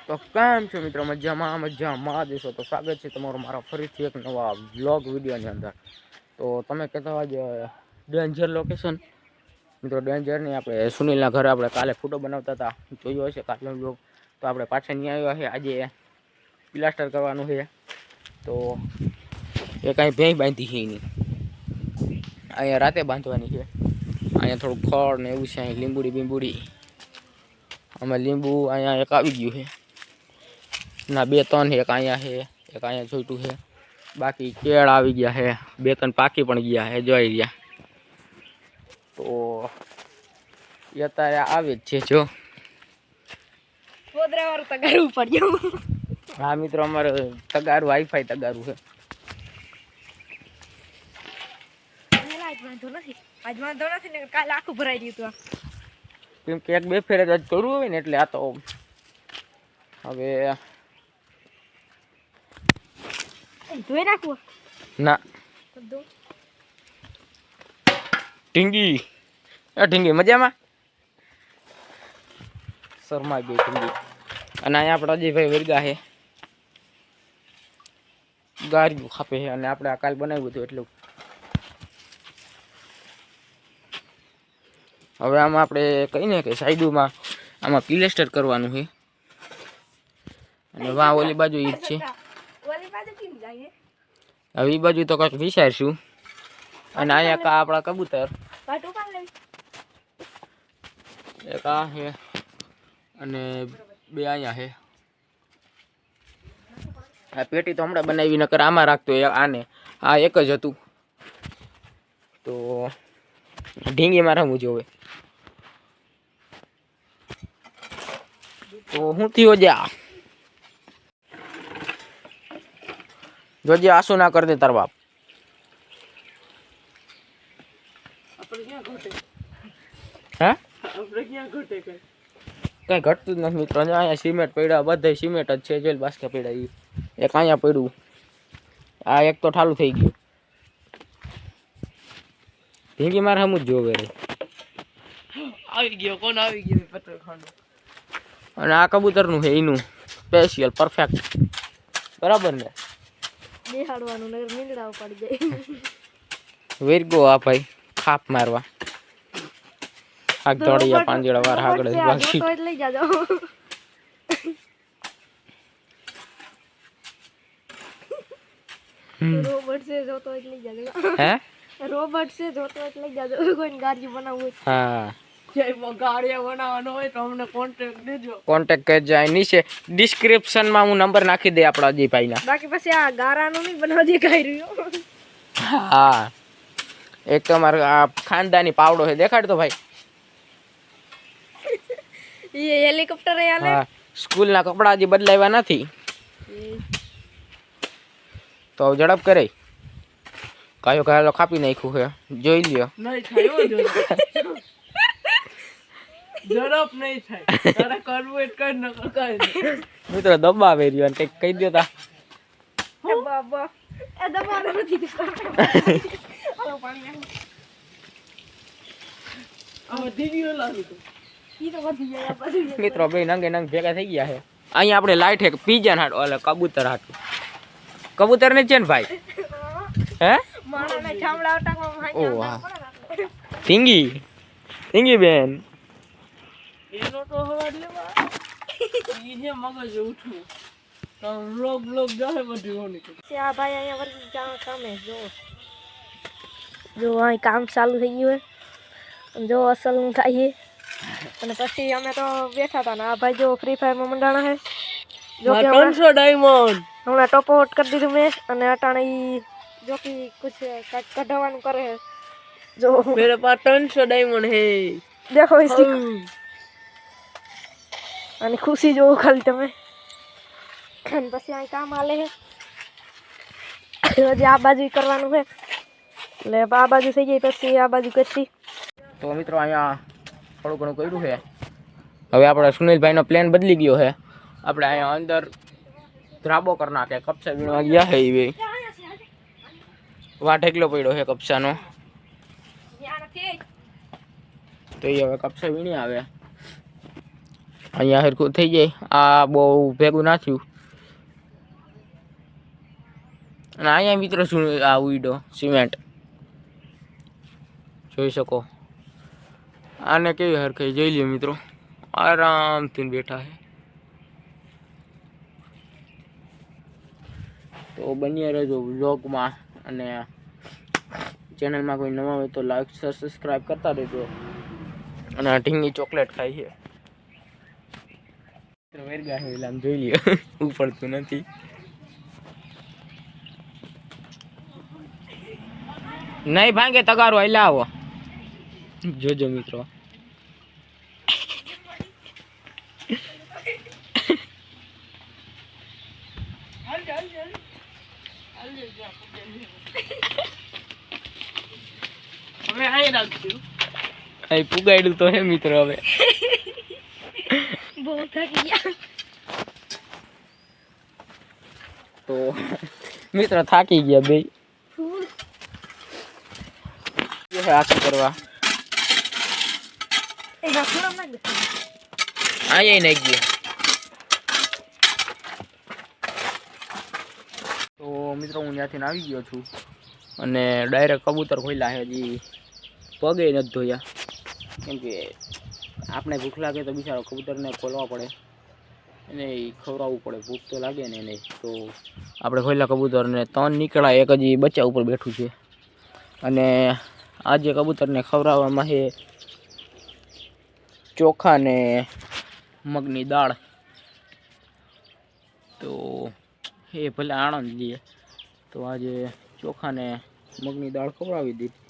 તો કેમ છો મિત્રો? મજામાં દેશો. તો સ્વાગત છે તમારું મારા ફરીથી એક નવા વ્લોગ વિડીયોની અંદર. તો તમે કહેતા હોય ડેન્જર લોકેશન મિત્રો, ડેન્જરની આપણે સુનિલના ઘરે આપણે કાલે ફોટો બનાવતા હતા, જોયો હશે કાલે વ્લોગ. તો આપણે પાછા નહીં આવ્યા છે, આજે પ્લાસ્ટર કરવાનું છે. તો એ કાંઈ ભેંસ બાંધી છે એની, અહીંયા રાતે બાંધવાની છે. અહીંયા થોડુંક ખડ ને એવું છે, અહીં લીંબુડી બીંબુડી. અમે લીંબુ અહીંયા એક આવી ગયું છે ના, 2-3 એક અહીંયા છે, એક અહીંયા જોઈતું છે. બાકી કેળ આવી ગયા છે, 2-3 પાકી પણ ગયા છે, જોઈ રહ્યા. તો એ અત્યારે આવે જ છે. જો તગારું પડ્યું. હા મિત્રો, અમારે તગારું વાઈફાઈ તગારું છે. આજ વાંધો નથી ને, કાલે આખું ભરાઈ ગયું હતું. કેમ કે 1-2 ફેરે જ કરવું હોય ને, એટલે આ તો હવે ધોઈ નાખવું ના. ઢીંગી ઢીંગી મજામાં શરમાઈ ગઈ ઢીંગી. અને અહીંયા આપણે અજયભાઈ વર્ગા છે, ગાર્યું ખાપે છે. અને આપણે આ કાલ બનાવ્યું હતું એટલું. હવે આમાં આપણે કહીને કે સાઈડમાં આમાં પ્લાસ્ટર કરવાનું છે. અને વાહ ઓલી બાજુ ઈ જ છે. હવે એ બાજુ તો કંઈક વિચારશું. અને અહીંયા કા આપણા કબૂતર એક આ છે અને 2 અહીંયા છે. આ પેટી તો હમણાં બનાવી, નકર આમાં રાખતો આને. આ એક જ હતું. તો ઢીંગીમાં રમવું જોવે. તો હું થયો જા જોજે, આંસુ ના કર દે તાર બાપ. હા, કઈ ઘટતું જ નથી મિત્રો. અહીંયા સિમેન્ટ પડ્યા, બધા સિમેન્ટ જ છે. જેલ બાસ્કા પડ્યા, એક અહીંયા પડ્યું. આ એક તો ઠાલું થઈ ગયું. ઢીંગી મારે હમું જ જોવે રે. આવી ગયો. કોણ આવી ગયો? પત્રખાંડ. અને આ કબૂતરનું છે, એનું સ્પેશિયલ પરફેક્ટ. બરાબર ને? બેહાડવાનું નગર મીંદડા પડી જાય. વેરગો આ ભાઈ ખાપ મારવા. આ દોડિયા પાંજડા વાર આગળ બાકી લઈ જાજો. રોબોટ છે જોતો એટલે લઈ જાજો. હે, રોબોટ છે જોતો એટલે લઈ જાજો. કોઈને ગાડી બનાવવું હોય. હા, જેમાં ગાડીઓ બનાવવાનો હોય તો અમને કોન્ટેક્ટ દેજો. કોન્ટેક્ટ કરજો. અહીં નીચે ડિસ્ક્રિપ્શનમાં હું નંબર નાખી દે આપણા અજયભાઈના. બાકી પછી આ ગારાનું નહીં બનાવજે કાઈ રહ્યો. હા, એક તો અમારો આ ખાનદાની પાવડો છે, દેખાડતો ભાઈ. એ હેલિકોપ્ટર આલે. હા, સ્કૂલના કપડા હજી બદલાવ્યા નથી. તો ઝડપ કરે. કાયો કાયો કાપી નાખ્યું છે, જોઈ લ્યો. નહીં થાય ઝડપ નહીં થાય. તારે કરવું એ કર ન કર. મિત્રો દબાવે રહ્યો અને કંઈક કહી દો તા. એ બાબા એ દબાવે નથી કરતો. હાલો પાણી આવ. આ દીવીઓ લાવી તો. ઈ તો વધી જાય પછી. મિત્રો બે નંગે નંગ ભેગા થઈ ગયા છે. અહીંયા આપણે લાઈટ હે પીજા હાટ ઓલે કબૂતર હાટ. કબૂતર ને છે ને ભાઈ? હે, માણાને ઠામડા અટાકવા ઓ વાહ. ઢીંગી ઢીંગી બેન એનો તો હવાડ લેવા. ઈ જે મગજ ઉઠું. તો લોગ જાહે બધી હોની. આ ભાઈ અહીંયા વર્ગી કામે જો અહીં કામ ચાલુ થઈ ગયું હે. જો અસલ નું થાય છે. અને પછી અમે તો બેઠા હતા ને આ ભાઈ જો ફ્રી ફાયર માં મંડાણા હે. જો કે 300 ડાયમંડ હમણાં ટોપ આઉટ કરી દીધું મેં. અને અટાણે ઈ જો કે કુછ કઢાવવાનું કરે હે. જો મેરે પાસ 300 ડાયમંડ હે. દેખો इसकी. અને ખુશી જો ખાલી તમે. અને પછી અહીં કામ આલે હે. હજી આ બાજુ કરવાનું છે, એટલે આ બાજુ થઈ જાય પછી આ બાજુ કરશી. તો મિત્રો અહીંયા થોડું ઘણું કર્યું છે. હવે આપણે સુનિલભાઈનો પ્લાન બદલી ગયો છે. આપણે અહીંયા અંદર ધ્રાબો કરી નાખે. કપચા વીણવા ગયા છે એ વાટ એકલો પડ્યો છે કપચાનો. તો એ હવે કપચા વીણી આવે. અહીંયા હરખું થઈ જાય. આ બહુ ભેગું ના થયું. અને અહીંયા મિત્રો શું આ ઉઈડો સિમેન્ટ જોઈ શકો. આને કેવી હરખાઈ જોઈ લ્યો મિત્રો, આરામથી બેઠા છે. તો બન્યા રહેજો વ્લોગમાં, અને ચેનલમાં કોઈ નવા હોય તો લાઈક શેર સબસ્ક્રાઈબ કરતા રહેજો. અને આ ઢીંગી ચોકલેટ ખાઈ છે વેરગા છે, આમ જોઈ લ્યો ઉપડતું નથી. નહીં ભાંગે તગારો હલા આવો જોજો મિત્રો. પુગાડ્યું તો હે મિત્રો. હવે તો મિત્રો થાકી ગયા બે આખી કરવા. અહીંયા નાખી ગયો. તો મિત્રો હું ત્યાંથી આવી ગયો છું, અને ડાયરેક્ટ કબૂતર ખોલ્યા છે. હજી પગે નથી ધોયા, કેમ કે આપણે ભૂખ લાગે તો બિચારો કબૂતરને ખોલવા પડે, એને ખવડાવવું પડે. ભૂખ તો લાગે ને એને. તો આપણે ખોલ્યા કબૂતરને 3 નીકળ્યા, એક હજી બચ્ચા ઉપર બેઠું છે. અને આજે કબૂતરને ખવડાવવામાં છે ચોખા ને મગની દાળ. તો એ ભલે આણંદ લઈએ, તો આજે ચોખા ને મગની દાળ ખવડાવી દીધી.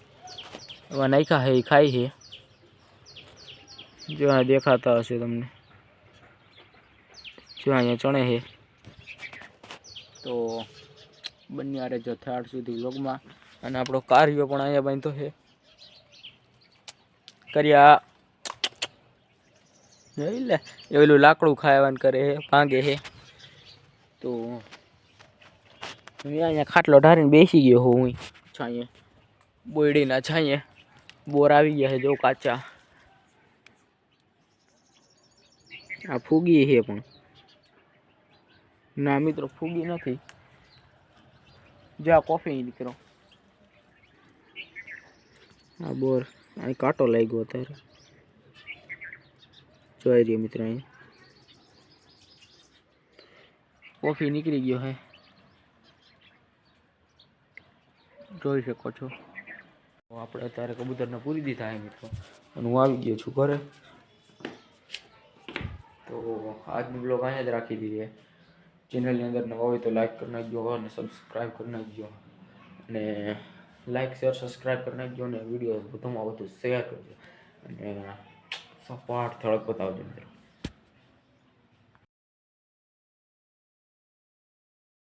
હવે નાખ્યા છે, એ ખાય છે. જો આ દેખાતા હશે તમને, જો અહીંયા ચણે છે. તો બંને આરે જો થાળ સુધી વ્લોગમાં. અને આપણો કાર્યો પણ અહીંયા બાંધતો છે. કર્યા લે એલું લાકડું ખાવાનું કરે છે, ભાંગે છે. તો અહીંયા ખાટલો ઢારીને બેસી ગયો હું છાંયે, બોયડીના છાંયે. બોર આવી ગયા છે જો કાચા. આ ફૂગી છે પણ ના મિત્રો ફૂગી નથી. જા કોફી નીકળો. આ બોર અહીં કાંટો લાગ્યો અત્યારે, જોઈ રહ્યો મિત્રો. અહીં કોફી નીકળી ગયો હે, જોઈ શકો છો. આપણે અત્યારે કબૂતરને પૂરી દીધા હે મિત્રો, અને હું આવી ગયો છું ઘરે. તો આજની બ્લોગ અહીંયા જ રાખી દીધી. ચેનલની અંદર નવા હોય તો લાઈક કરી નાખજો, અને સબસ્ક્રાઈબ કરી નાખજો. અને લાઈક શેર સબસ્ક્રાઈબ કરી નાખજો, અને વિડીયો વધુમાં વધુ શેર કરજો, અને સપાટ થળક બતાવજો મિત્રો.